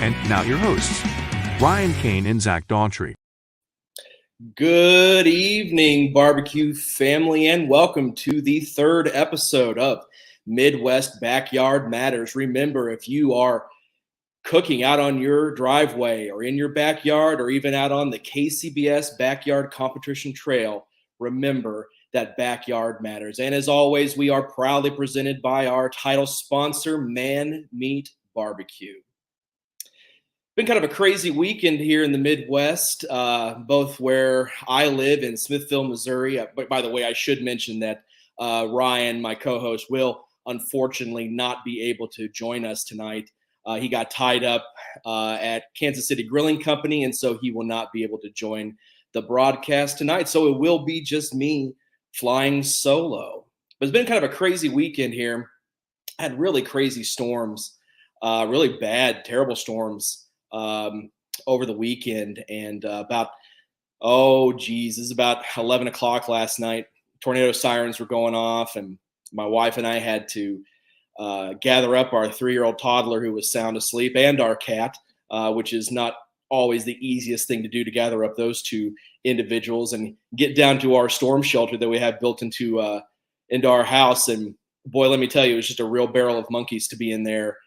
And now your hosts, Ryan Kane and Zach Daughtry. Good evening, barbecue family, and welcome to the third episode of Midwest Backyard Matters. Remember, if you are cooking out on your driveway or in your backyard or even out on the KCBS Backyard Competition Trail, remember that backyard matters. And as always, we are proudly presented by our title sponsor, Man Meat BBQ. Been kind of a crazy weekend here in the Midwest, both where I live in Smithville, Missouri. But by the way, I should mention that Ryan, my co-host, will unfortunately not be able to join us tonight. He got tied up at Kansas City Grilling Company, and so he will not be able to join the broadcast tonight. So it will be just me flying solo. But it's been kind of a crazy weekend here. I had really crazy storms, really bad, terrible storms over the weekend. And this is about 11 o'clock last night. Tornado sirens were going off, and my wife and I had to gather up our 3-year-old toddler who was sound asleep and our cat, which is not always the easiest thing to do, to gather up those two individuals and get down to our storm shelter that we have built into our house. And boy, let me tell you, it was just a real barrel of monkeys to be in there,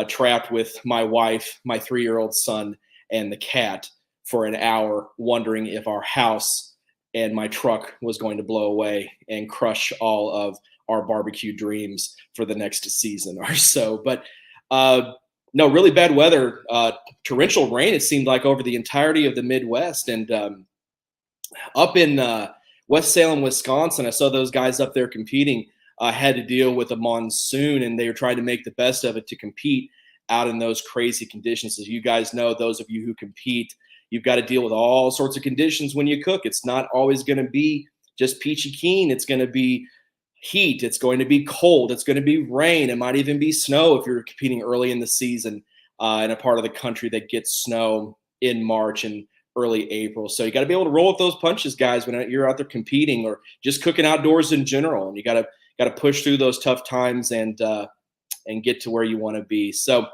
trapped with my wife, my 3-year-old son, and the cat for an hour, wondering if our house and my truck was going to blow away and crush all of our barbecue dreams for the next season or so. But no, really bad weather, torrential rain, it seemed like, over the entirety of the Midwest. And up in West Salem, Wisconsin, I saw those guys up there competing had to deal with a monsoon, and they were trying to make the best of it to compete out in those crazy conditions. As you guys know, those of you who compete, you've got to deal with all sorts of conditions when you cook. It's not always going to be just peachy keen. It's going to be heat. It's going to be cold. It's going to be rain. It might even be snow if you're competing early in the season in a part of the country that gets snow in March and early April. So you got to be able to roll with those punches, guys, when you're out there competing or just cooking outdoors in general. And you got to push through those tough times and get to where you want to be. So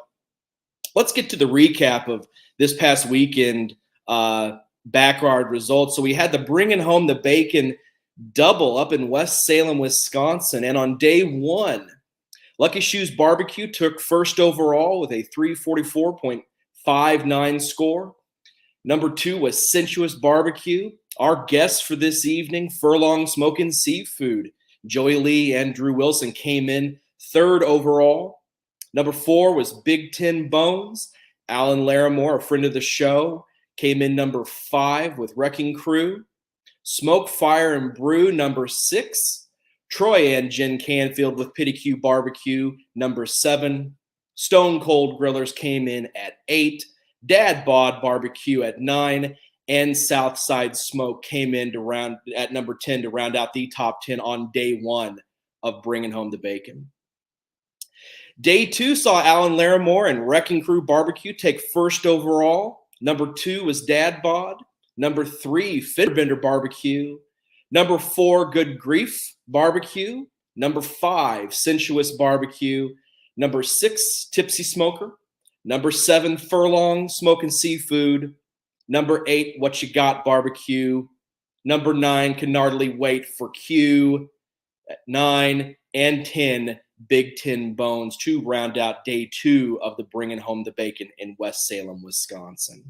let's get to the recap of this past weekend backyard results. So we had the Bringing Home the Bacon double up in West Salem, Wisconsin. And on day one, Lucky Shoes Barbecue took first overall with a 344.59 score. Number 2 was Sensuous Barbecue. Our guests for this evening, Furlong Smoking Seafood, Joey Lee and Drew Wilson, came in third overall. Number 4 was Big Ten Bones. Alan Larimore, a friend of the show, came in number 5 with Wrecking Crew. Smoke, Fire, and Brew, number 6. Troy and Jen Canfield with Pity Q Barbecue, number 7. Stone Cold Grillers came in at 8. Dad Bod Barbecue at 9. And Southside Smoke came in at number 10 to round out the top 10 on day one of Bringing Home the Bacon. Day 2 saw Alan Larimore and Wrecking Crew Barbecue take first overall. Number 2 was Dad Bod. Number 3, Fitterbender Barbecue. Number 4, Good Grief Barbecue. Number 5, Sensuous Barbecue. Number 6, Tipsy Smoker. Number 7, Furlong Smoking Seafood. Number 8, What You Got Barbecue. Number 9, Can Hardly Wait for Q. At 9 and 10, Big Ten Bones, to round out day 2 of the Bringing Home the Bacon in West Salem, Wisconsin.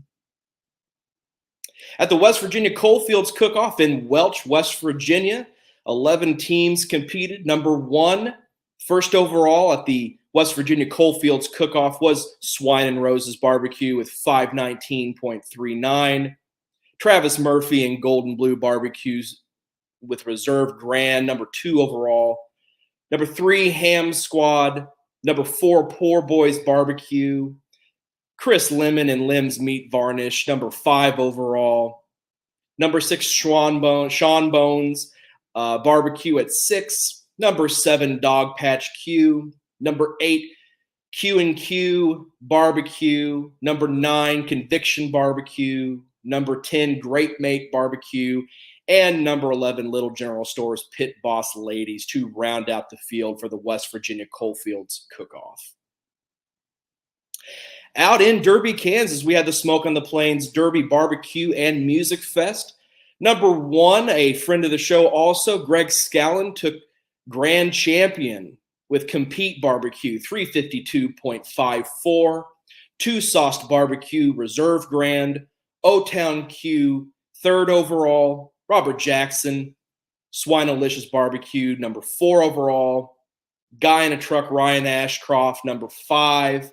At the West Virginia Coalfields Cook-Off in Welch, West Virginia, 11 teams competed. Number 1, first overall at the West Virginia Coalfields Cook-Off was Swine and Roses Barbecue with 519.39. Travis Murphy and Golden Blue Barbecues with Reserve Grand, number 2 overall. Number 3, Ham Squad. Number 4, Poor Boys Barbecue. Chris Lemon and Lim's Meat Varnish, number 5 overall. Number 6, Sean Bones Barbecue at 6. Number 7, Dog Patch Q. Number 8, Q&Q Barbecue. Number 9, Conviction Barbecue. Number 10, Great Mate Barbecue. And number 11, Little General Store's Pit Boss Ladies, to round out the field for the West Virginia Coalfields Cook-Off. Out in Derby, Kansas, we had the Smoke on the Plains Derby Barbecue and Music Fest. Number 1, a friend of the show also, Greg Scallon, took grand champion with Compete Barbecue, 352.54. Two Sauced Barbecue, Reserve Grand. O-Town Q, 3rd overall. Robert Jackson, Swinelicious Barbecue, number 4 overall. Guy in a Truck, Ryan Ashcroft, number 5.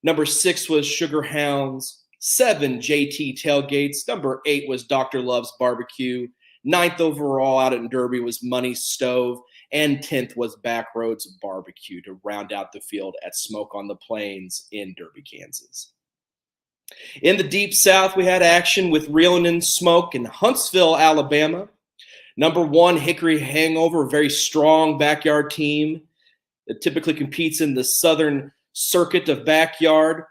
Number 6 was Sugar Hounds. 7, JT Tailgates. Number 8 was Dr. Love's Barbecue. 9th overall out in Derby was Money Stove. And 10th was Backroads Barbecue to round out the field at Smoke on the Plains in Derby, Kansas. In the Deep South, we had action with Reelin' in Smoke in Huntsville, Alabama. Number 1, Hickory Hangover, a very strong backyard team that typically competes in the Southern Circuit of Backyard.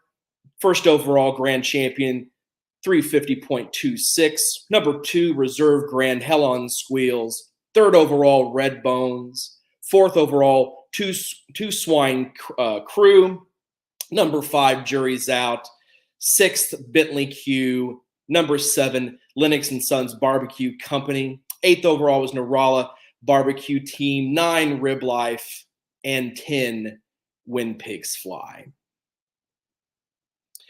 1st overall grand champion, 350.26. Number 2, Reserve Grand, Hell on Squeals. 3rd overall, Red Bones. 4th overall, Two Swine Crew. Number 5, Jury's Out. 6th, Bentley Q. Number 7, Lennox and Sons Barbecue Company. 8th overall was Narala Barbecue Team. 9, Rib Life. And 10, When Pigs Fly. I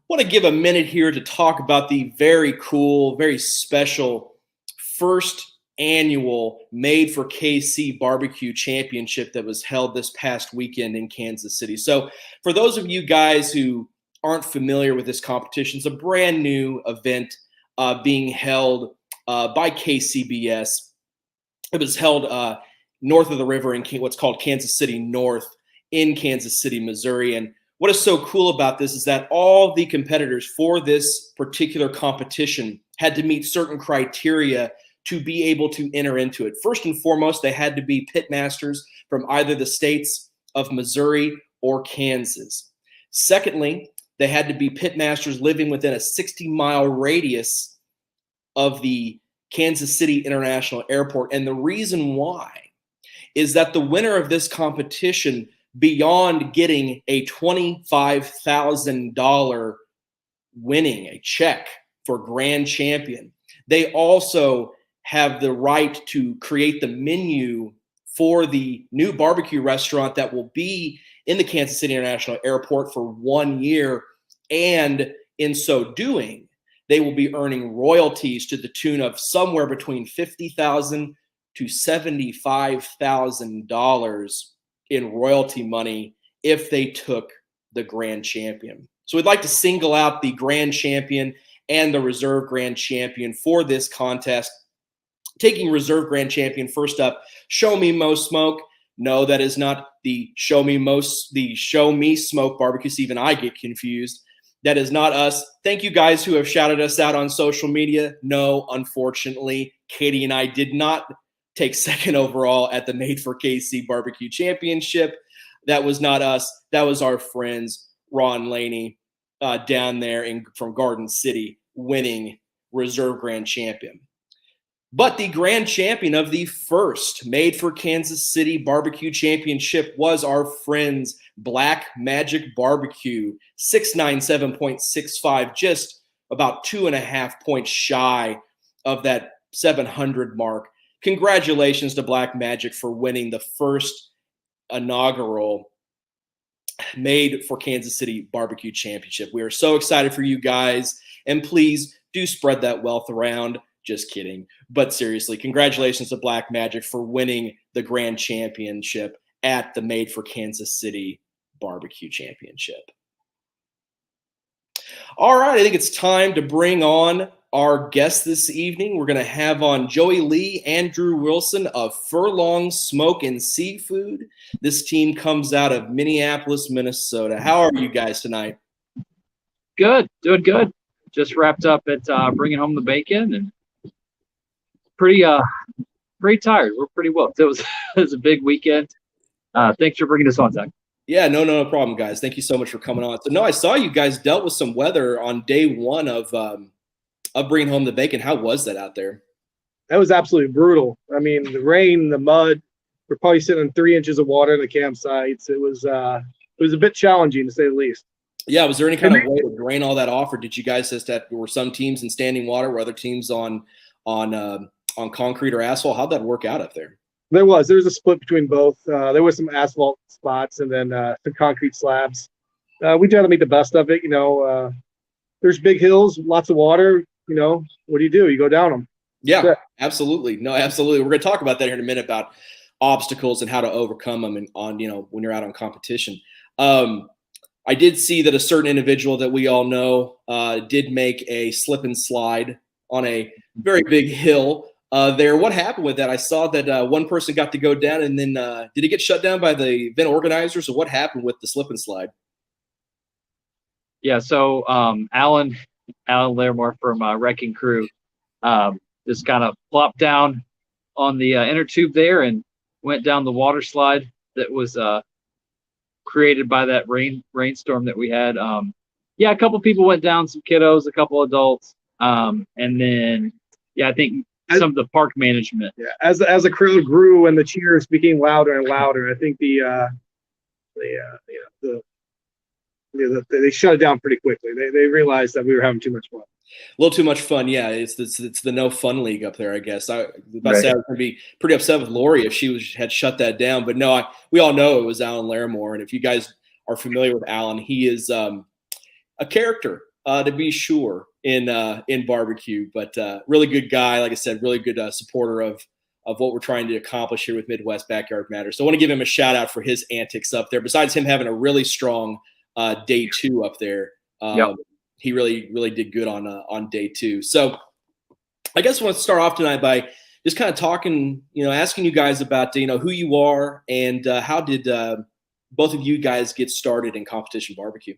want to give a minute here to talk about the very cool, very special first annual Made for KC Barbecue Championship that was held this past weekend in Kansas City. So for those of you guys who aren't familiar with this competition, it's a brand new event being held by KCBS. It was held north of the river in what's called Kansas City North in Kansas City, Missouri. And what is so cool about this is that all the competitors for this particular competition had to meet certain criteria to be able to enter into it. First and foremost, they had to be pitmasters from either the states of Missouri or Kansas. Secondly, they had to be pitmasters living within a 60-mile radius of the Kansas City International Airport. And the reason why is that the winner of this competition, beyond getting a $25,000 winning, a check for grand champion, they also have the right to create the menu for the new barbecue restaurant that will be in the Kansas City International Airport for 1 year. And in so doing, they will be earning royalties to the tune of somewhere between $50,000 to $75,000 in royalty money if they took the grand champion. So we'd like to single out the grand champion and the reserve grand champion for this contest. Taking reserve grand champion first up, Show Me Mo Smoke. No, that is not the Show Me Smoke Barbecue. See, even I get confused. That is not us. Thank you guys who have shouted us out on social media. No, unfortunately, Katie and I did not take 2nd overall at the Made for KC Barbecue Championship. That was not us. That was our friends Ron Laney down there from Garden City winning reserve grand champion. But the grand champion of the first Made for Kansas City Barbecue Championship was our friends Black Magic Barbecue, 697.65, just about 2.5 points shy of that 700 mark. Congratulations to Black Magic for winning the first inaugural Made for Kansas City Barbecue Championship. We are so excited for you guys, and please do spread that wealth around. Just kidding. But seriously, congratulations to Black Magic for winning the grand championship at the Made for Kansas City Barbecue Championship. All right, I think it's time to bring on our guest this evening. We're going to have on Joey Lee, Andrew Wilson of Furlong Smoke and Seafood. This team comes out of Minneapolis, Minnesota. How are you guys tonight? Good, doing good. Just wrapped up at bringing home the bacon and pretty tired. We're pretty whooped. It was a big weekend. Thanks for bringing us on, Zach. Yeah, no problem, guys. Thank you so much for coming on. So, no, I saw you guys dealt with some weather on day one of bringing home the bacon. How was that out there? That was absolutely brutal. I mean, the rain, the mud. We're probably sitting in 3 inches of water in the campsites. It was a bit challenging, to say the least. Yeah, was there any kind of way to drain all that off, or did you guys just have, were some teams in standing water, were other teams on concrete or asphalt? How'd that work out up there? There was a split between both. There was some asphalt spots and then some concrete slabs. We try to make the best of it. There's big hills, lots of water. What do? You go down them. Yeah, absolutely. No, absolutely. We're going to talk about that here in a minute, about obstacles and how to overcome them and when you're out on competition. I did see that a certain individual that we all know did make a slip and slide on a very big hill there. What happened with that? I saw that one person got to go down, and then did it get shut down by the event organizers? Or what happened with the slip and slide? Yeah, so Alan Larimore from Wrecking Crew just kind of plopped down on the inner tube there and went down the water slide that was created by that rainstorm that we had. A couple people went down, some kiddos, a couple adults, and then I think some of the park management. Yeah, as the crowd grew and the cheers became louder and louder, I think they shut it down pretty quickly. They realized that we were having too much fun. A little too much fun, yeah. It's the no fun league up there, I guess. I was about to say I was going to be pretty upset with Lori if she had shut that down, but no, we all know it was Alan Larimore, and if you guys are familiar with Alan, he is a character to be sure in barbecue, but really good guy. Like I said, really good supporter of what we're trying to accomplish here with Midwest Backyard Matters. So I want to give him a shout out for his antics up there. Besides him having a really strong day 2 up there. He really did good on day 2. So I guess I want to start off tonight by just kind of talking, asking you guys about, who you are and how did both of you guys get started in competition barbecue?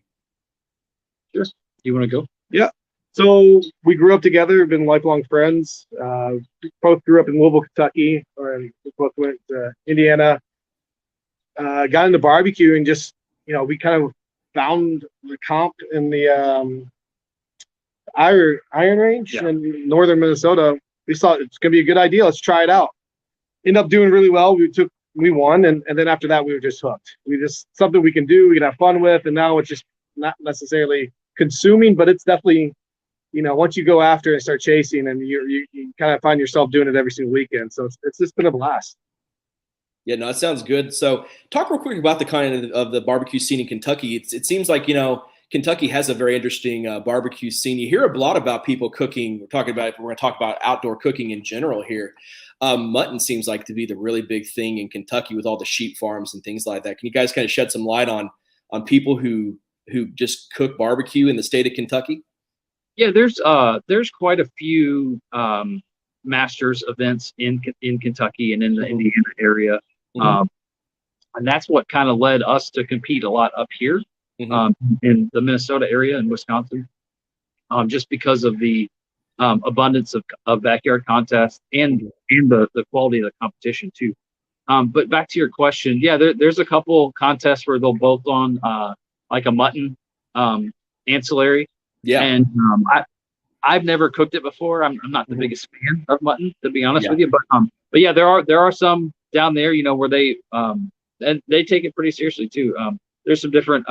Sure. You want to go? Yeah. So we grew up together, been lifelong friends. Both grew up in Louisville, Kentucky, and both went to Indiana. Got into barbecue and just, we kind of found the comp in the Iron Range in northern Minnesota. We thought it's going to be a good idea. Let's try it out. Ended up doing really well. We won, and then after that, we were just hooked. Something we can do, we can have fun with, and now it's just not necessarily consuming, but it's definitely, once you go after and start chasing, and you kind of find yourself doing it every single weekend. So it's just been a blast. Yeah, no, that sounds good. So talk real quick about the kind of the barbecue scene in Kentucky. It seems like, Kentucky has a very interesting barbecue scene. You hear a lot about people cooking. We're going to talk about outdoor cooking in general here. Mutton seems like to be the really big thing in Kentucky with all the sheep farms and things like that. Can you guys kind of shed some light on people who just cook barbecue in the state of Kentucky? Yeah, there's quite a few Masters events in Kentucky and in the Indiana area. And that's what kind of led us to compete a lot up here in the Minnesota area and Wisconsin, just because of the abundance of backyard contests and the quality of the competition too. But back to your question, there's a couple contests where they'll bolt on like a mutton ancillary. Yeah, and I've never cooked it before. I'm not the biggest fan of mutton, to be honest with you, but yeah, there are some down there, where they and they take it pretty seriously too. There's some different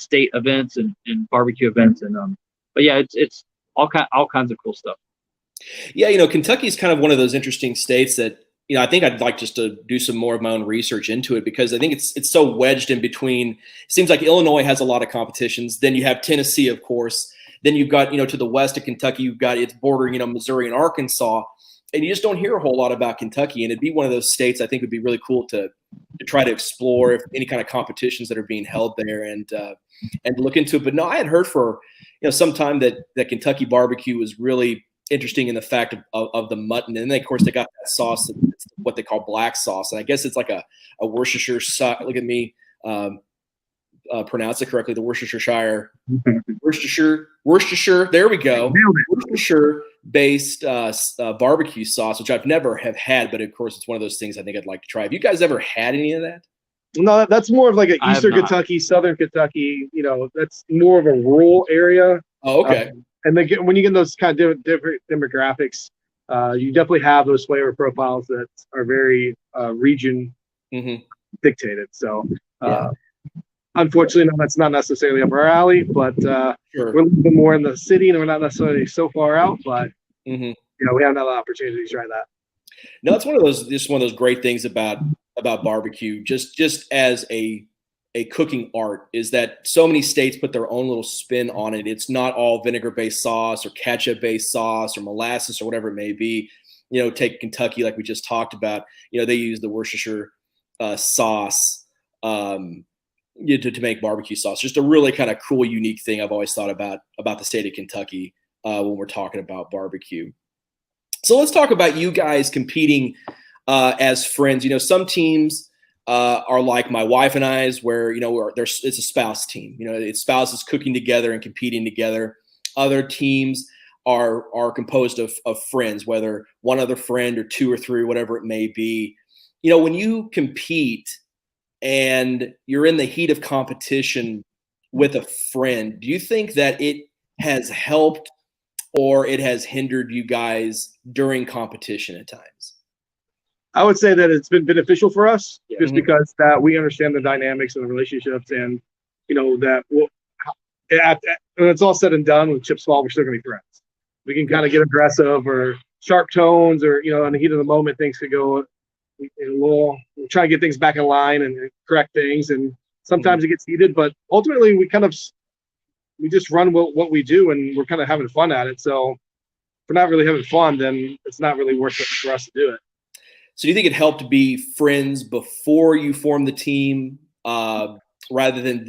state events and barbecue events, and but yeah, it's all kinds of cool stuff. Yeah, Kentucky is kind of one of those interesting states that I think I'd like just to do some more of my own research into it, because I think it's so wedged in between. It seems like Illinois has a lot of competitions. Then you have Tennessee, of course. Then you've got, to the west of Kentucky, you've got its bordering, Missouri and Arkansas. And you just don't hear a whole lot about Kentucky. And it'd be one of those states I think would be really cool to try to explore if any kind of competitions that are being held there and look into it. But no, I had heard for some time that Kentucky barbecue was really interesting in the fact of the mutton. And then, of course, they got that sauce, it's what they call black sauce. And I guess it's like a Worcestershire sauce. Look at me pronounce it correctly. The Worcestershire. There we go. Worcestershire-based barbecue sauce, which I've never have had, but of course, it's one of those things I think I'd like to try. Have you guys ever had any of that? No, that's more of like an Eastern Kentucky, Southern Kentucky. That's more of a rural area. Oh, okay. And then when you get those kind of different demographics, you definitely have those flavor profiles that are very region dictated. So, unfortunately, no, that's not necessarily up our alley, but Sure. we're a little bit more in the city and we're not necessarily so far out, but Mhm. we have another opportunity to try that. No, it's one of those great things about barbecue, just as a cooking art, is that so many states put their own little spin on it. It's not all vinegar-based sauce or ketchup-based sauce or molasses or whatever it may be. Take Kentucky, like we just talked about. They use the Worcestershire sauce to make barbecue sauce. Just a really kind of cool, unique thing I've always thought about the state of Kentucky when we're talking about barbecue. So let's talk about you guys competing as friends. Some teams are like my wife and I's, where it's a spouse team. It's spouses cooking together and competing together. Other teams are composed of friends, whether one other friend or two or three, whatever it may be. When you compete and you're in the heat of competition with a friend, do you think that it has helped or it has hindered you guys during competition at times? I would say that it's been beneficial for us, just Mhm. because that we understand the dynamics and the relationships, and that when it's all said and done, with chips fall, we're still going to be friends. We can kind of get aggressive or sharp tones, or in the heat of the moment, things could go. We'll try to get things back in line and correct things, and sometimes it gets heated, but ultimately we just run what we do, and we're kind of having fun at it. So if we're not really having fun, then it's not really worth it for us to do it. So do you think it helped to be friends before you formed the team, rather than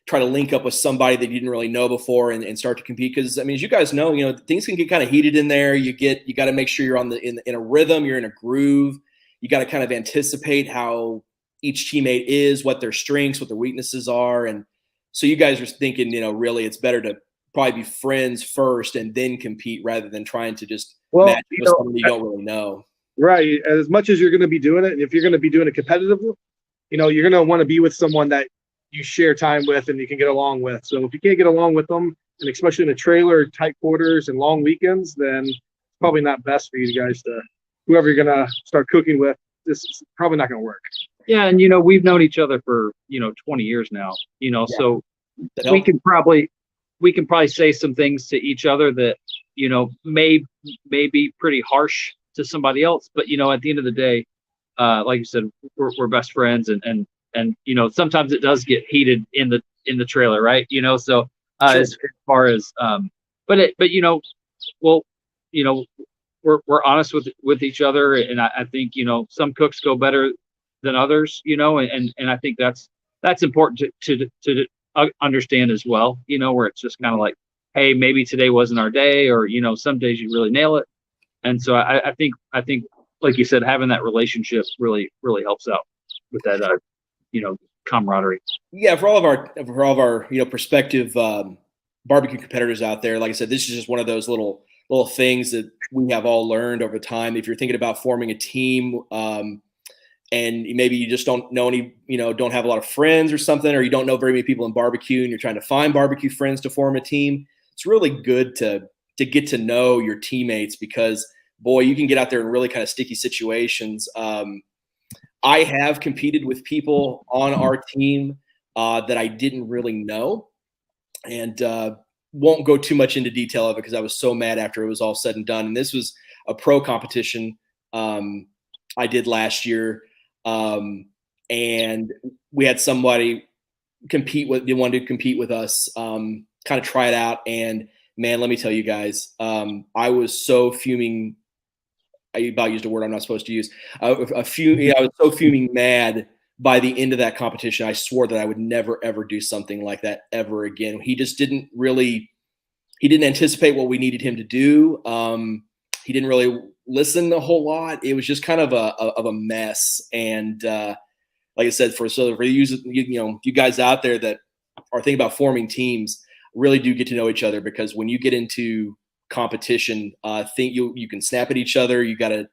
try to link up with somebody that you didn't really know before and start to compete? Because as you guys know, things can get kind of heated in there. You got to make sure you're in a rhythm, you're in a groove. You got to kind of anticipate how each teammate is, what their strengths, what their weaknesses are, and so you guys are thinking, really, it's better to probably be friends first and then compete, rather than trying to just match with someone you don't really know. Right. As much as you're going to be doing it, and if you're going to be doing it competitively, you're going to want to be with someone that you share time with and you can get along with. So if you can't get along with them, and especially in a trailer, tight quarters, and long weekends, then it's probably not best for you guys whoever you're going to start cooking with. This is probably not going to work. Yeah, and we've known each other for 20 years now. So we can probably say some things to each other that may be pretty harsh to somebody else, but at the end of the day, like you said, we're best friends, and sometimes it does get heated in the trailer, right? So Sure. as far as we're honest with each other, and I think some cooks go better than others, and I think that's important to understand as well, where it's just kind of like, hey, maybe today wasn't our day, or some days you really nail it. And so I think like you said, having that relationship really helps out with that camaraderie. Yeah, for all of our prospective barbecue competitors out there, like I said, this is just one of those little things that we have all learned over time. If you're thinking about forming a team, and maybe you just don't know any, don't have a lot of friends or something, or you don't know very many people in barbecue, and you're trying to find barbecue friends to form a team, it's really good to get to know your teammates, because boy, you can get out there in really kind of sticky situations. I have competed with people on our team that I didn't really know, and won't go too much into detail of it because I was so mad after it was all said and done. And this was a pro competition I did last year, and we had somebody they wanted to compete with us, kind of try it out, and man, let me tell you guys, I was so fuming. I about used a word I'm not supposed to use. I was so fuming mad by the end of that competition. I swore that I would never, ever do something like that ever again. He just didn't anticipate what we needed him to do. He didn't really listen a whole lot. It was just kind of a mess. And like I said, for you guys out there that are thinking about forming teams, really do get to know each other, because when you get into competition, think you can snap at each other. You gotta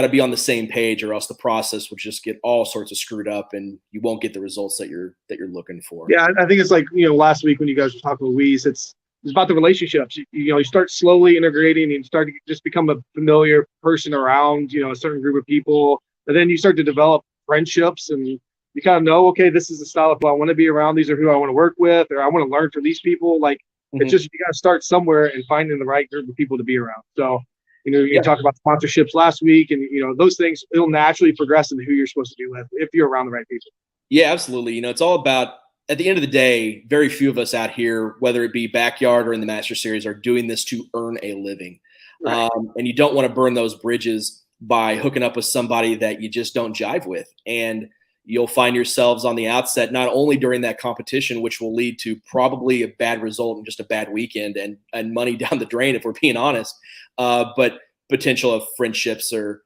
be on the same page, or else the process will just get all sorts of screwed up, and you won't get the results that you're looking for. Yeah, I think it's like last week when you guys were talking with Louise, it's about the relationships. You start slowly integrating, and you start to just become a familiar person around a certain group of people, and then you start to develop friendships, and you kind of know, okay, this is the style of who I want to be around. These are who I want to work with, or I want to learn from these people. Like, it's just, you got to start somewhere and finding the right group of people to be around. So, you talk about sponsorships last week, and, those things, it'll naturally progress into who you're supposed to be with if you're around the right people. Yeah, absolutely. It's all about, at the end of the day, very few of us out here, whether it be Backyard or in the Master Series, are doing this to earn a living. Right. And you don't want to burn those bridges by hooking up with somebody that you just don't jive with. And you'll find yourselves on the outset, not only during that competition, which will lead to probably a bad result and just a bad weekend and money down the drain, if we're being honest, but potential of friendships or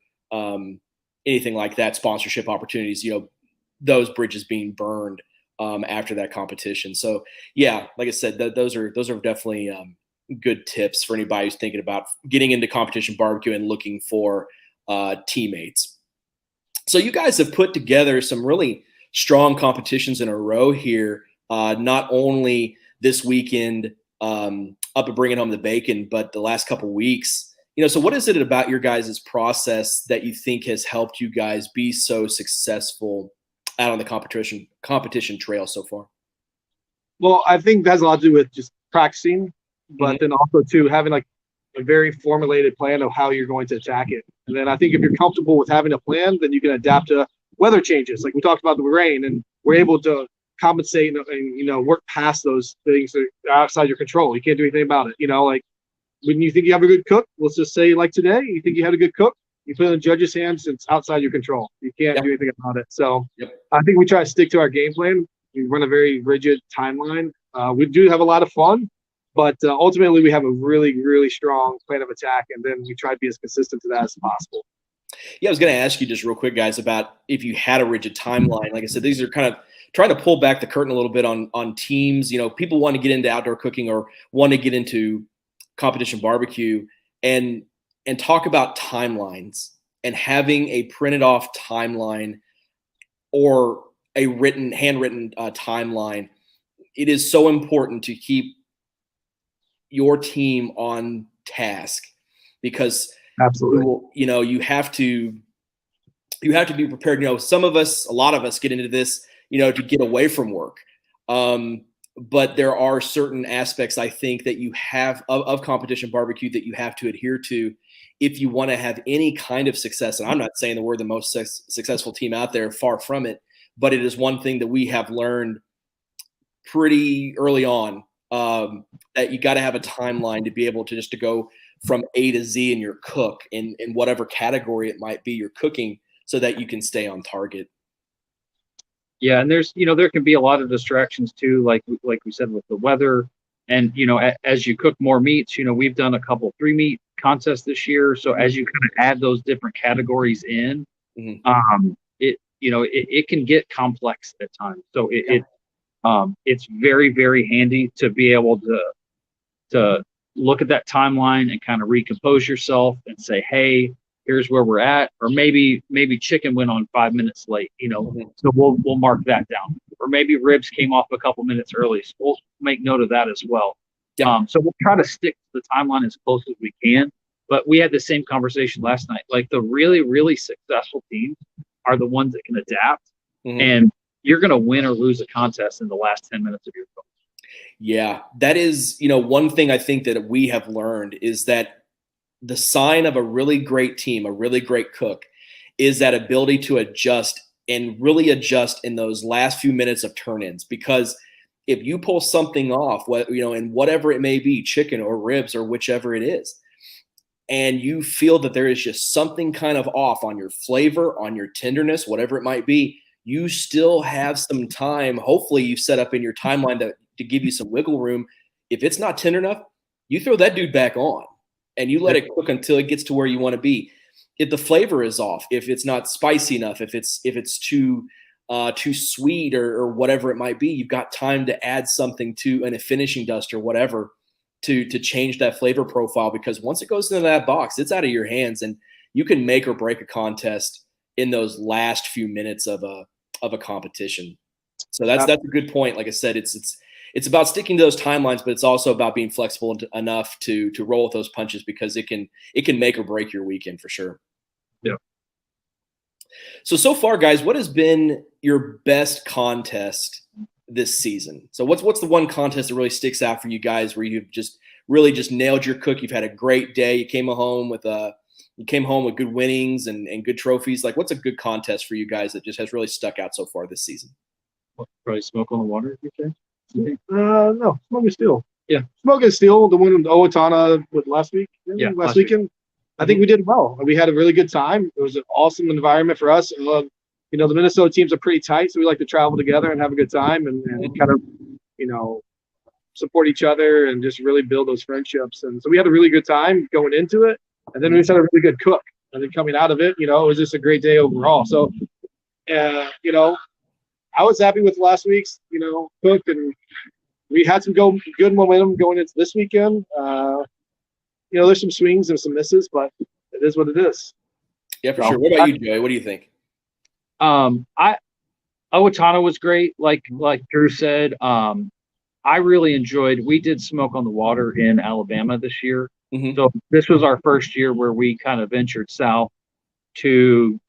anything like that, sponsorship opportunities, those bridges being burned after that competition. So yeah, like I said, those are definitely good tips for anybody who's thinking about getting into competition barbecue and looking for teammates. So you guys have put together some really strong competitions in a row here, not only this weekend up at Bringing Home the Bacon, but the last couple of weeks. So what is it about your guys' process that you think has helped you guys be so successful out on the competition trail so far? Well, I think that has a lot to do with just practicing, but then also too having like a very formulated plan of how you're going to attack it. And then I think if you're comfortable with having a plan, then you can adapt to weather changes. Like we talked about the rain, and we're able to compensate and work past those things that are outside your control. You can't do anything about it. Like when you think you have a good cook, let's just say like today, you think you had a good cook, you put it in the judge's hands, it's outside your control. You can't do anything about it. So I think we try to stick to our game plan. We run a very rigid timeline. We do have a lot of fun, but ultimately we have a really, really strong plan of attack, and then we try to be as consistent to that as possible. Yeah, I was going to ask you just real quick, guys, about if you had a rigid timeline. Like I said, these are kind of trying to pull back the curtain a little bit on teams. People want to get into outdoor cooking or want to get into competition barbecue and talk about timelines and having a printed off timeline or a handwritten timeline. It is so important to keep your team on task, because absolutely, you have to be prepared. A lot of us get into this, to get away from work. But there are certain aspects, I think, that you have of competition barbecue that you have to adhere to if you want to have any kind of success. And I'm not saying that we're the most successful team out there, far from it, but it is one thing that we have learned pretty early on, that you got to have a timeline to be able to just to go from A to Z in your cook in whatever category it might be you're cooking, so that you can stay on target. Yeah, and there's there can be a lot of distractions too, like we said, with the weather, and as you cook more meats, we've done a couple 3-meat contests this year, so as you kind of add those different categories in, it can get complex at times. So it's very, very handy to be able to look at that timeline and kind of recompose yourself and say, hey, here's where we're at. Or maybe chicken went on 5 minutes late, so we'll mark that down. Or maybe ribs came off a couple minutes early, so we'll make note of that as well. So we'll try to stick to the timeline as close as we can. But we had the same conversation last night. Like, the really, really successful teams are the ones that can adapt, and you're going to win or lose a contest in the last 10 minutes of your cook. Yeah, that is, one thing I think that we have learned is that the sign of a really great team, a really great cook, is that ability to adjust and really adjust in those last few minutes of turn-ins. Because if you pull something off, and whatever it may be, chicken or ribs or whichever it is, and you feel that there is just something kind of off on your flavor, on your tenderness, whatever it might be, you still have some time. Hopefully you've set up in your timeline to give you some wiggle room. If it's not tender enough, you throw that dude back on and you let it cook until it gets to where you want to be. If the flavor is off, if it's not spicy enough, if it's too sweet or whatever it might be, you've got time to add something to a finishing dust or whatever to change that flavor profile, because once it goes into that box, it's out of your hands and you can make or break a contest in those last few minutes of a competition. So that's a good point. Like I said, it's about sticking to those timelines, but it's also about being flexible enough to roll with those punches, because it can make or break your weekend for sure. Yeah. So far, guys, what has been your best contest this season? So what's the one contest that really sticks out for you guys where you've just really just nailed your cook? You've had a great day. You came home with good winnings and good trophies. Like, what's a good contest for you guys that just has really stuck out so far this season? Probably Smoke on the Water, you say? No, Smoke and Steel. Yeah. Smoke and Steel, the one in Owatonna with last week. Yeah, last weekend. I think we did well. We had a really good time. It was an awesome environment for us. The Minnesota teams are pretty tight, so we like to travel together and have a good time and kind of, support each other and just really build those friendships. And so we had a really good time going into it. And then we just had a really good cook. And then coming out of it, it was just a great day overall. So, I was happy with last week's, cook, and we had some good momentum going into this weekend. There's some swings and some misses, but it is what it is. Yeah, for sure. What about you, Joey? What do you think? Owatonna was great. Like Drew said, I really enjoyed. We did Smoke on the Water in Alabama this year. Mm-hmm. So this was our first year where we kind of ventured south to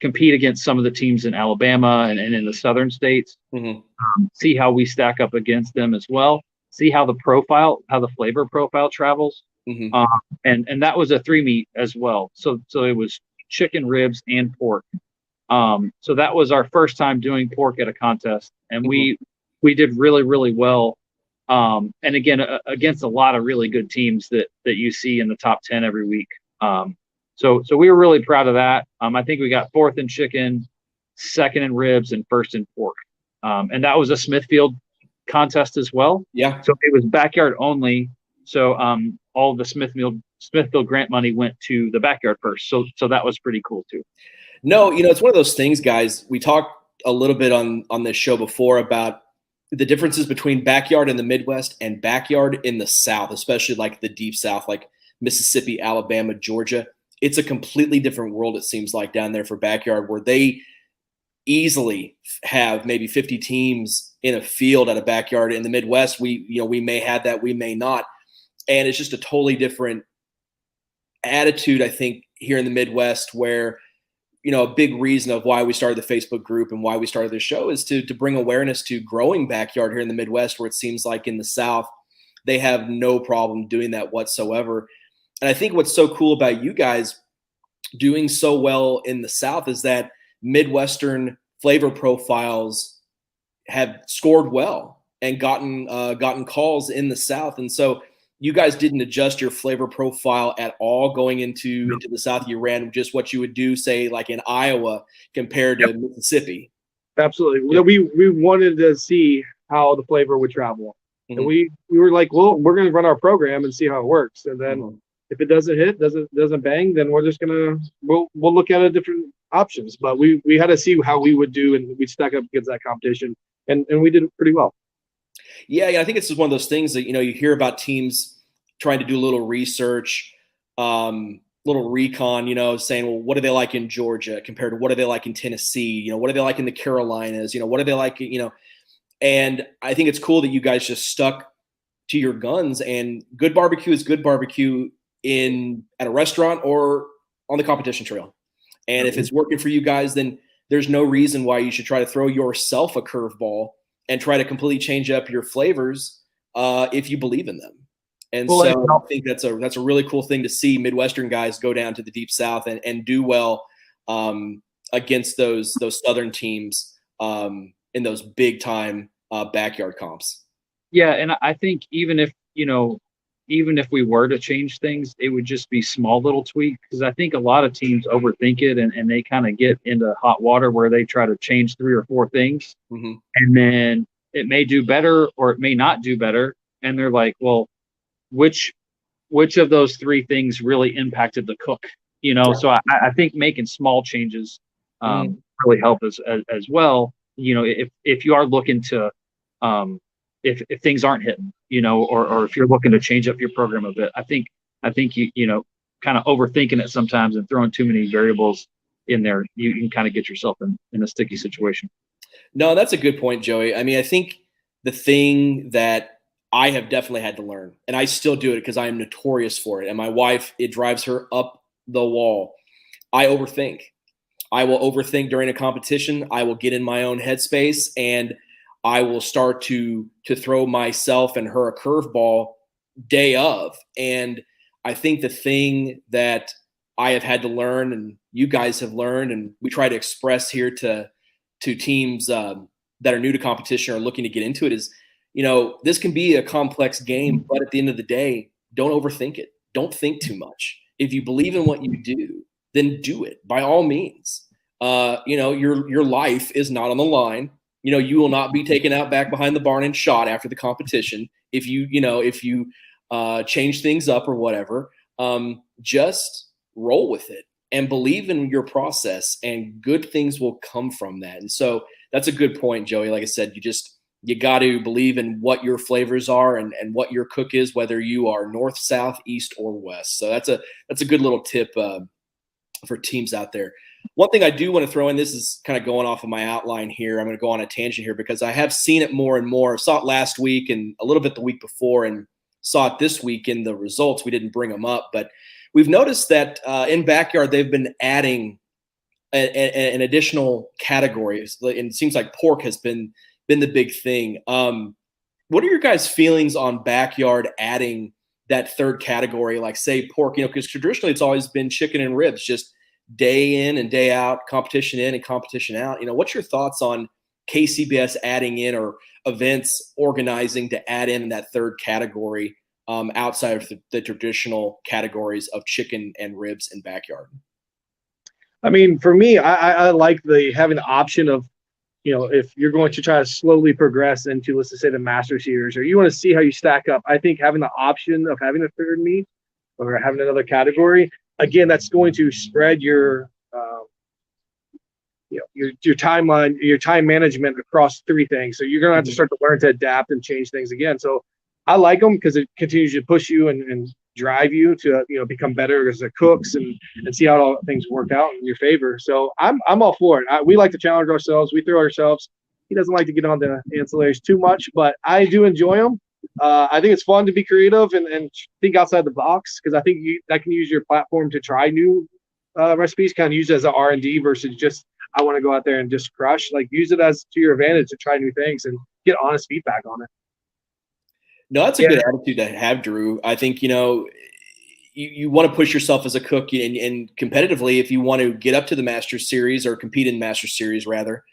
compete against some of the teams in Alabama and in the southern states. Mm-hmm. See how we stack up against them as well. See how the flavor profile travels. Mm-hmm. And that was a 3-meat as well. So it was chicken, ribs, and pork. So that was our first time doing pork at a contest, and we did really, really well. And again, against a lot of really good teams that you see in the top 10 every week. So we were really proud of that. I think we got 4th in chicken, 2nd in ribs, and 1st in pork. And that was a Smithfield contest as well. Yeah. So it was backyard only. So all the Smithfield grant money went to the backyard first. So that was pretty cool too. No, it's one of those things, guys. We talked a little bit on this show before about the differences between backyard in the Midwest and backyard in the South, especially like the deep South, like Mississippi, Alabama, Georgia. It's a completely different world, it seems like, down there for backyard, where they easily have maybe 50 teams in a field at a backyard. In the Midwest, we may have that, we may not. And it's just a totally different attitude, I think, here in the Midwest, where a big reason of why we started the Facebook group and why we started this show is to bring awareness to growing backyard here in the Midwest, where it seems like in the South, they have no problem doing that whatsoever. And I think what's so cool about you guys doing so well in the South is that Midwestern flavor profiles have scored well and gotten calls in the South. And so you guys didn't adjust your flavor profile at all going into the South. You ran just what you would do, say, like in Iowa compared to Mississippi. Absolutely. Yep. We wanted to see how the flavor would travel. Mm-hmm. And we were like, well, we're going to run our program and see how it works. And then if it doesn't hit, doesn't bang, then we're just we'll look at different options. But we had to see how we would do, and we stack up against that competition, and we did pretty well. Yeah, I think it's just one of those things that, you hear about teams trying to do a little research, little recon, saying, well, what do they like in Georgia compared to what do they like in Tennessee? What do they like in the Carolinas? What do they like, and I think it's cool that you guys just stuck to your guns, and good barbecue is good barbecue at a restaurant or on the competition trail. And if it's working for you guys, then there's no reason why you should try to throw yourself a curveball and try to completely change up your flavors if you believe in them. And I think that's a really cool thing to see Midwestern guys go down to the deep South and do well against those Southern teams in those big time backyard comps. Yeah, and I think even if we were to change things, it would just be small little tweaks, because I think a lot of teams overthink it and they kind of get into hot water where they try to change 3 or 4 things, and then it may do better or it may not do better, and they're like, well, which of those 3 things really impacted the cook? So I think making small changes really help as well. If you are looking to if things aren't hitting, or if you're looking to change up your program a bit, I think you kind of overthinking it sometimes and throwing too many variables in there, you can kind of get yourself in a sticky situation. No, that's a good point, Joey. I mean, I think the thing that I have definitely had to learn, and I still do it because I am notorious for it, and my wife, it drives her up the wall, I overthink. I will overthink during a competition. I will get in my own headspace, and I will start to throw myself and her a curveball day of. And I think the thing that I have had to learn, and you guys have learned, and we try to express here to teams that are new to competition or looking to get into it, is, this can be a complex game, but at the end of the day, don't overthink it. Don't think too much. If you believe in what you do, then do it by all means. Your life is not on the line. You will not be taken out back behind the barn and shot after the competition if you change things up or whatever. Just roll with it and believe in your process, and good things will come from that. And so that's a good point, Joey. Like I said, you got to believe in what your flavors are and what your cook is, whether you are north, south, east, or west. So that's a good little tip for teams out there. One thing I do want to throw in, this is kind of going off of my outline here. I'm going to go on a tangent here because I have seen it more and more. I saw it last week and a little bit the week before, and saw it this week in the results. We didn't bring them up, but we've noticed that in Backyard, they've been adding an additional categories. And it seems like pork has been the big thing. What are your guys' feelings on Backyard adding that third category, like say pork, because traditionally it's always been chicken and ribs, just day in and day out, competition in and competition out. What's your thoughts on KCBS adding in, or events organizing to add in that third category outside of the traditional categories of chicken and ribs in Backyard? I mean, for me, I like having the option of, if you're going to try to slowly progress into, let's just say, the Master Series, or you want to see how you stack up, I think having the option of having a third meat or having another category, again, that's going to spread your timeline, your time management across three things. So you're going to have to start to learn to adapt and change things again. So I like them because it continues to push you and drive you to become better as a cooks and see how all things work out in your favor. So I'm all for it. We like to challenge ourselves. We throw ourselves. He doesn't like to get on the ancillaries too much, but I do enjoy them. I think it's fun to be creative and think outside the box, because I think that can use your platform to try new recipes, kind of use it as an R&D versus just, I want to go out there and just crush. Like, use it as to your advantage to try new things and get honest feedback on it. No, that's a good attitude to have, Drew. I think, you want to push yourself as a cook, and competitively, if you want to get up to the Masters Series or compete in the Masters Series, rather,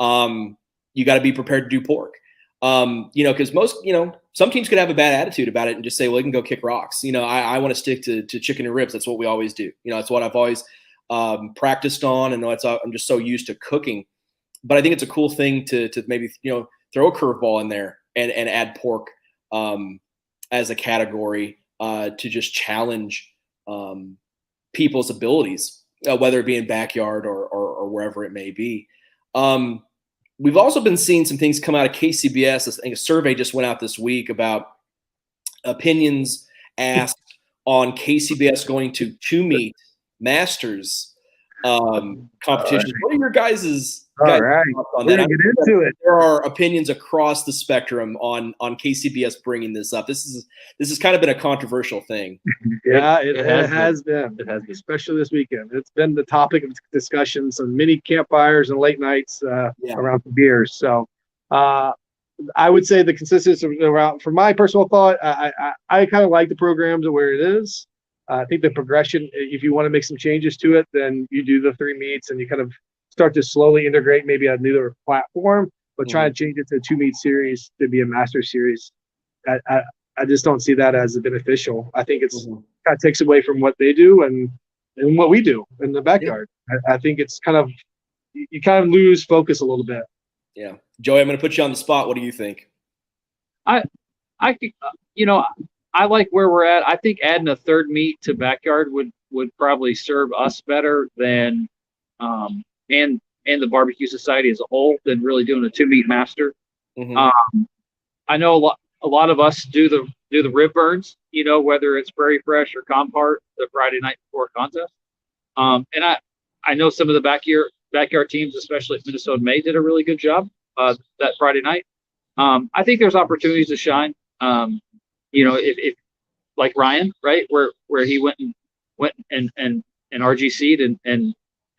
you got to be prepared to do pork. Because most, some teams could have a bad attitude about it and just say, well, you can go kick rocks. I want to stick to chicken and ribs. That's what we always do. It's what I've always practiced on, and I'm just so used to cooking. But I think it's a cool thing to maybe, throw a curveball in there and add pork as a category to just challenge people's abilities, whether it be in Backyard or wherever it may be. We've also been seeing some things come out of KCBS. I think a survey just went out this week about opinions asked on KCBS going to two meat Masters competitions. What are your guys' All right, on that? Get into it. There are opinions across the spectrum on KCBS bringing this up. This has kind of been a controversial thing. Yeah, it has been. It has been, especially this weekend. It's been the topic of discussion, some mini campfires and late nights around some beers. So I would say the consistency around, for my personal thought, I kind of like the programs where it is. I think the progression, if you want to make some changes to it, then you do the three meats and you kind of start to slowly integrate maybe a newer platform, but try and change it to a two meat series to be a Master Series. I just don't see that as beneficial. I think it's kind of takes away from what they do and what we do in the Backyard. I think it's kind of, you kind of lose focus a little bit. Yeah. Joey, I'm going to put you on the spot. What do you think? I think, I like where we're at. I think adding a third meat to Backyard would probably serve us better than, and the barbecue society as a whole, than really doing a two meat master. I know a lot of us do the rib burns, whether it's Prairie Fresh or Compart, the Friday night before contest. And I know some of the backyard teams, especially at Minnesota May, did a really good job that Friday night. I think there's opportunities to shine. If like Ryan, right, where he went and RGC'd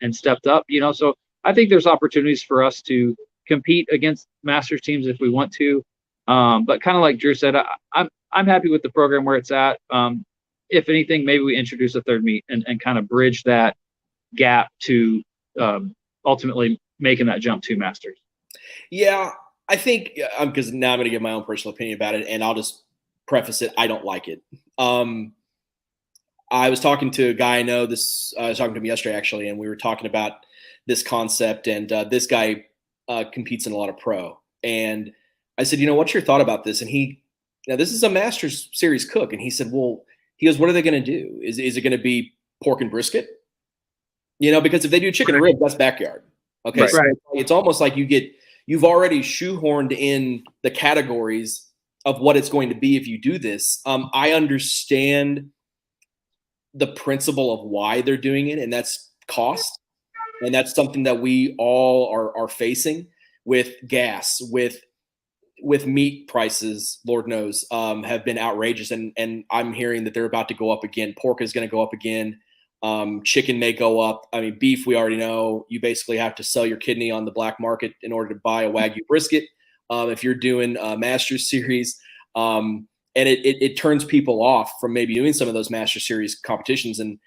and stepped up, so I think there's opportunities for us to compete against Masters teams if we want to. But kind of like Drew said, I'm happy with the program where it's at. If anything, maybe we introduce a third meet and kind of bridge that gap to ultimately making that jump to Masters. Yeah, I think because now I'm going to give my own personal opinion about it, and I'll just preface it. I don't like it. I was talking to a guy I know. I was talking to him yesterday actually, and we were talking about this concept. And this guy competes in a lot of pro. And I said, what's your thought about this? And now this is a Masters Series cook, and he said, well, what are they going to do? Is it going to be pork and brisket? Because if they do chicken and rib, that's backyard. Okay, right. So it's almost like you've already shoehorned in the categories of what it's going to be if you do this. I understand the principle of why they're doing it, and that's cost, and that's something that we all are facing with gas, with meat prices. Lord knows, have been outrageous, and I'm hearing that they're about to go up again. Pork is going to go up again. Chicken may go up. I mean, beef, we already know you basically have to sell your kidney on the black market in order to buy a Wagyu brisket. If you're doing a Masters Series, and it turns people off from maybe doing some of those Master Series competitions. And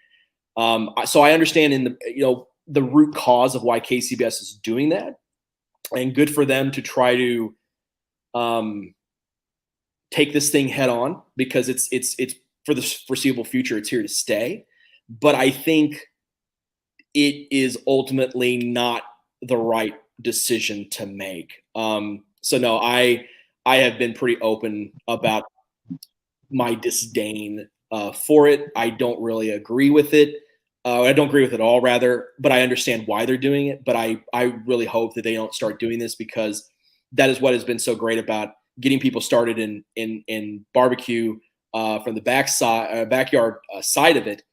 so I understand the root cause of why KCBS is doing that, and good for them to try to take this thing head on, because it's for the foreseeable future. It's here to stay. But I think it is ultimately not the right decision to make. So no, I have been pretty open about my disdain for it. I don't really agree with it. I don't agree with it all, rather, but I understand why they're doing it. But I really hope that they don't start doing this, because that is what has been so great about getting people started in barbecue from the backyard side of it,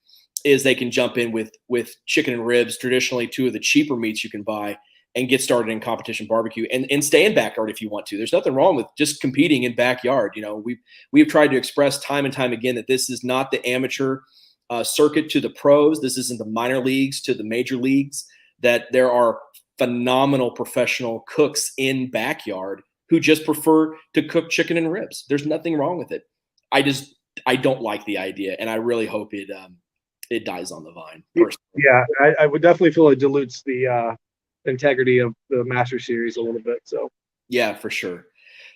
is they can jump in with chicken and ribs, traditionally two of the cheaper meats you can buy, and get started in competition barbecue and stay in backyard if you want to. There's nothing wrong with just competing in backyard. We've tried to express time and time again that this is not the amateur circuit to the pros. This isn't the minor leagues to the major leagues, that there are phenomenal professional cooks in backyard who just prefer to cook chicken and ribs. There's nothing wrong with it. I don't like the idea, and I really hope it dies on the vine, personally. Yeah, I would definitely feel it dilutes the integrity of the Master Series a little bit. So yeah, for sure.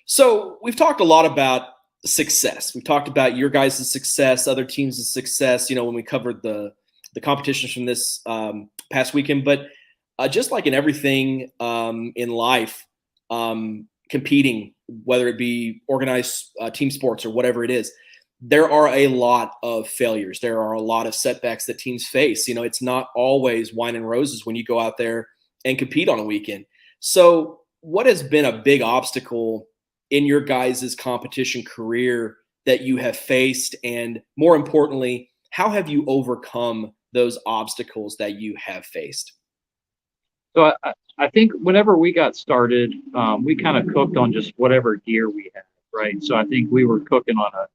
So we've talked a lot about success. We've talked about your guys' success, other teams' success, when we covered the competitions from this past weekend. But just like in everything in life, competing, whether it be organized team sports or whatever it is, there are a lot of failures. There are a lot of setbacks that teams face. It's not always wine and roses when you go out there and compete on a weekend. So what has been a big obstacle in your guys' competition career that you have faced? And more importantly, how have you overcome those obstacles that you have faced? So I think whenever we got started, we kind of cooked on just whatever gear we had, right? So I think we were cooking on a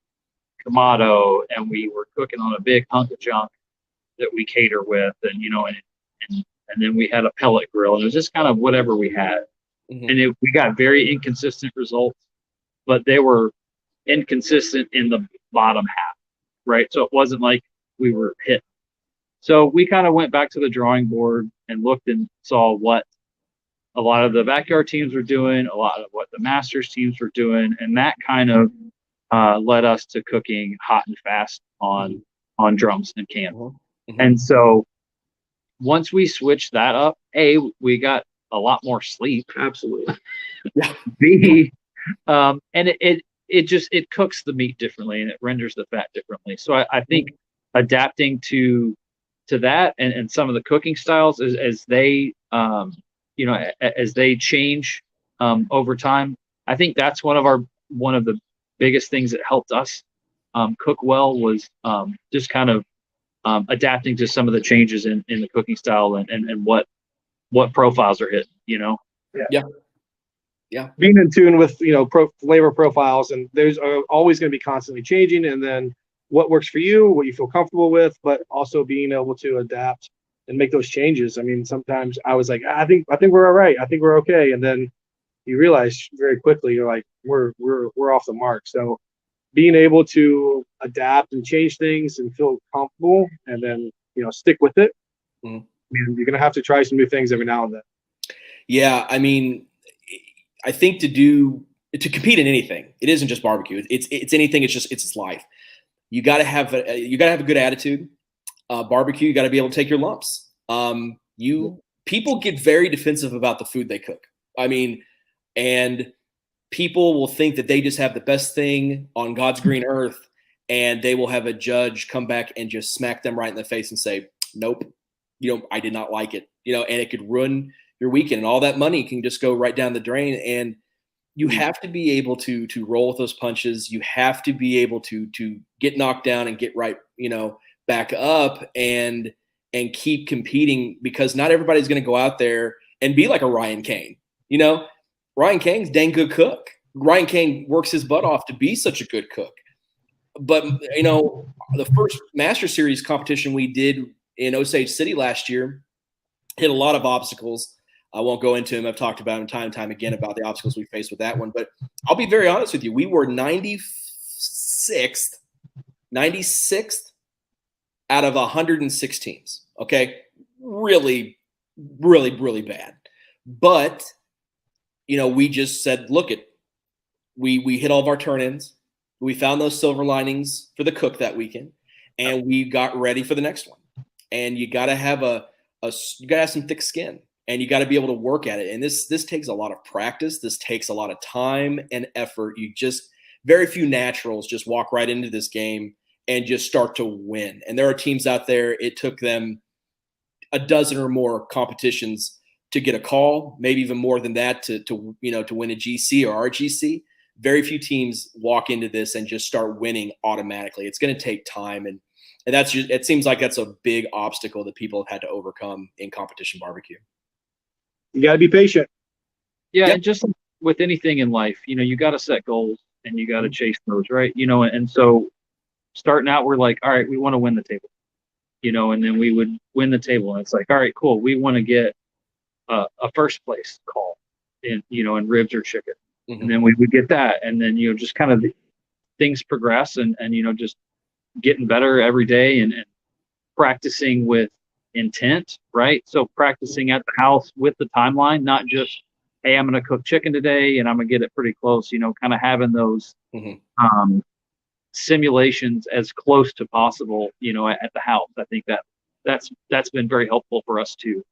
Kamado, and we were cooking on a big hunk of junk that we cater with, and and then we had a pellet grill, and it was just kind of whatever we had. Mm-hmm. And we got very inconsistent results, but they were inconsistent in the bottom half, right? So it wasn't like we were hit. So we kind of went back to the drawing board and looked and saw what a lot of the backyard teams were doing, a lot of what the Masters teams were doing, and that kind of led us to cooking hot and fast on drums and cans. Mm-hmm. And so once we switched that up, A, we got a lot more sleep. Absolutely. B, and it cooks the meat differently, and it renders the fat differently. So I think adapting to that and some of the cooking styles as they as they change over time, I think that's one of the biggest things that helped us cook well was just kind of adapting to some of the changes in the cooking style and what profiles are hitting, Yeah. Being in tune with, flavor profiles, and those are always going to be constantly changing. And then what works for you, what you feel comfortable with, but also being able to adapt and make those changes. I mean, sometimes I was like, I think we're all right. I think we're okay. And then you realize very quickly, you're like, we're off the mark. So being able to adapt and change things and feel comfortable and then, stick with it. Mhm. I mean, you're going to have to try some new things every now and then. Yeah. I mean, I think to compete in anything, it isn't just barbecue. It's anything. It's life. You got to have a good attitude. Barbecue, you got to be able to take your lumps. People get very defensive about the food they cook. I mean, and people will think that they just have the best thing on God's green earth, and they will have a judge come back and just smack them right in the face and say, nope, I did not like it, and it could ruin your weekend, and all that money can just go right down the drain. And you have to be able to roll with those punches. You have to be able to get knocked down and get right, back up and keep competing, because not everybody's going to go out there and be like a Ryan Kane. Ryan Kane's dang good cook. Ryan Kane works his butt off to be such a good cook. But, the first Master Series competition we did in Osage City last year hit a lot of obstacles. I won't go into them. I've talked about them time and time again about the obstacles we faced with that one. But I'll be very honest with you. We were 96th out of 106 teams. Okay. Really, really, really bad. But, we just said, look we hit all of our turn-ins. We found those silver linings for the cook that weekend, and we got ready for the next one. And you got to have some thick skin, and you got to be able to work at it. And this takes a lot of practice. This takes a lot of time and effort. Very few naturals just walk right into this game and just start to win. And there are teams out there, it took them a dozen or more competitions to get a call, maybe even more than that to win a GC or RGC. Very few teams walk into this and just start winning automatically. It's going to take time, and it seems like that's a big obstacle that people have had to overcome in competition barbecue. You got to be patient. Yeah, and just with anything in life, you got to set goals and you got to chase those, right? And so starting out, we're like, all right, we want to win the table, and then we would win the table, and it's like, all right, cool, we want to get a first place call in ribs or chicken. Mm-hmm. And then we would get that. And then, just kind of things progress and just getting better every day and practicing with intent, right? So practicing at the house with the timeline, not just, hey, I'm going to cook chicken today and I'm going to get it pretty close, kind of having those simulations as close to possible, at the house. I think that's been very helpful for us too,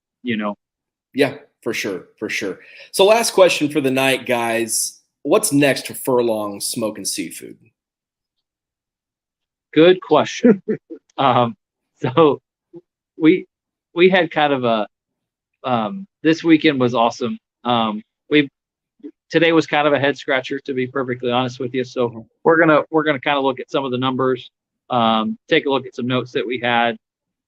Yeah, for sure. So last question for the night, guys. What's next for Furlong Smoking Seafood? Good question. So we had kind of this weekend was awesome. Today was kind of a head scratcher, to be perfectly honest with you. So we're gonna kind of look at some of the numbers, take a look at some notes that we had.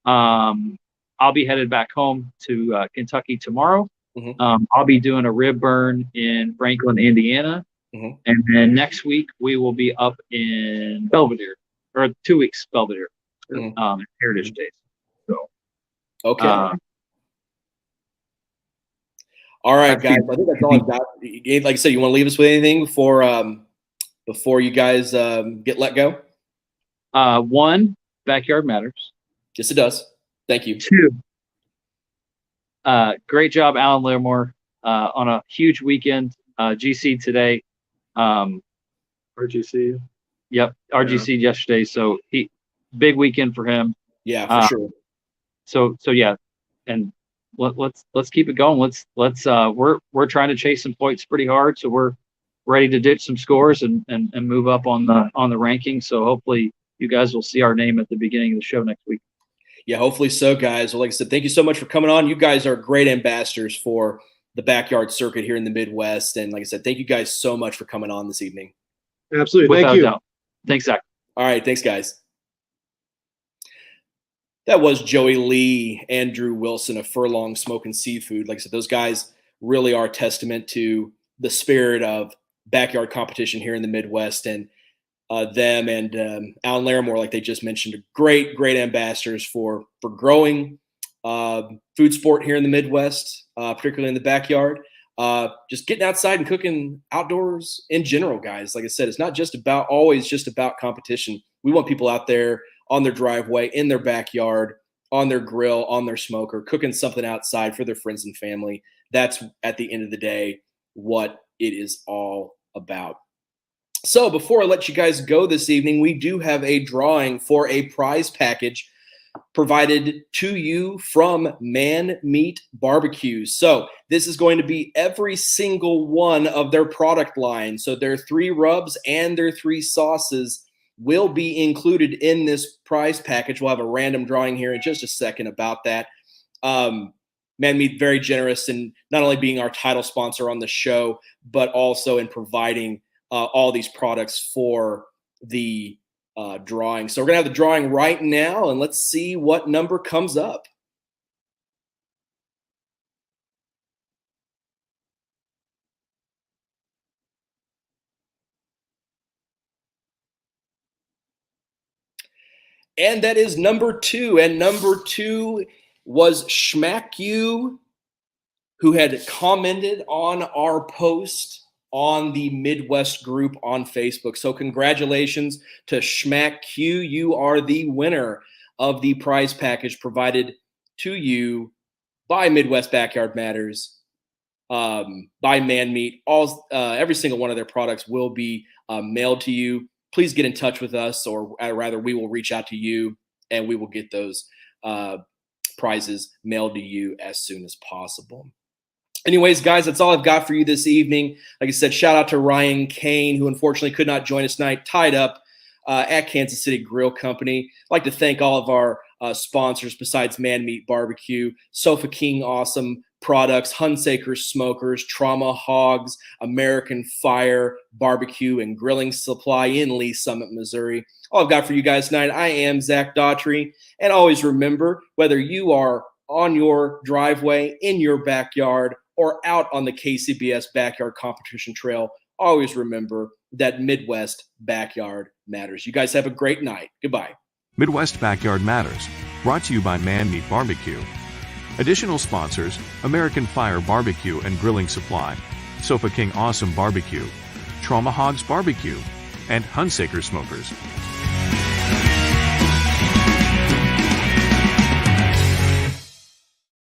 I'll be headed back home to Kentucky tomorrow. Mm-hmm. I'll be doing a rib burn in Franklin, Indiana. Mm-hmm. And then next week we will be up in Belvedere, or 2 weeks Belvedere, Heritage Days. So, okay. All right, guys. I think that's all I've got. Like I said, you want to leave us with anything before you guys get let go? 1, backyard matters. Yes, it does. Thank you. 2, great job, Alan Livermore, on a huge weekend. GC today. RGC. Yep, RGC yesterday. So big weekend for him. Yeah, for sure. So yeah, and let's keep it going. Let's we're trying to chase some points pretty hard. So we're ready to ditch some scores and move up on the ranking. So hopefully you guys will see our name at the beginning of the show next week. Yeah, hopefully so, guys. Well, like I said, thank you so much for coming on. You guys are great ambassadors for the backyard circuit here in the Midwest. And like I said, thank you guys so much for coming on this evening. Absolutely. Without Thank you. doubt. Thanks, Zach. All right. Thanks, guys. That was Joey Lee, Andrew Wilson of Furlong Smoking Seafood. Like I said, those guys really are a testament to the spirit of backyard competition here in the Midwest. And them and Alan Larimore, like they just mentioned, are great ambassadors for growing food sport here in the Midwest, particularly in the backyard. Just getting outside and cooking outdoors in general, guys. Like I said, it's not just always just about competition. We want people out there on their driveway, in their backyard, on their grill, on their smoker, cooking something outside for their friends and family. That's, at the end of the day, what it is all about. So before I let you guys go this evening, we do have a drawing for a prize package provided to you from Man Meat BBQ. So this is going to be every single one of their product line. So their 3 rubs and their 3 sauces will be included in this prize package. We'll have a random drawing here in just a second about that. Man Meat, very generous in not only being our title sponsor on the show, but also in providing all these products for the drawing. So we're going to have the drawing right now, and let's see what number comes up. And that is number 2. And number 2 was Schmack You, who had commented on our post on the Midwest group on Facebook. So congratulations to Schmack Q. You are the winner of the prize package provided to you by Midwest Backyard Matters, by Man Meat. Every single one of their products will be mailed to you. Please get in touch with us, or rather we will reach out to you and we will get those prizes mailed to you as soon as possible. Anyways, guys, that's all I've got for you this evening. Like I said, shout out to Ryan Kane, who unfortunately could not join us tonight, tied up at Kansas City Grill Company. I'd like to thank all of our sponsors besides Man Meat BBQ, Sofa King Awesome Products, Hunsaker Smokers, Trauma Hogs, American Fire Barbecue and Grilling Supply in Lee Summit, Missouri. All I've got for you guys tonight, I am Zach Daughtry. And always remember, whether you are on your driveway, in your backyard, or out on the KCBS Backyard Competition Trail, always remember that Midwest Backyard matters. You guys have a great night. Goodbye. Midwest Backyard Matters, brought to you by Man Meat BBQ. Additional sponsors: American Fire Barbecue and Grilling Supply, Sofa King Awesome Barbecue, Trauma Hogs Barbecue, and Hunsaker Smokers.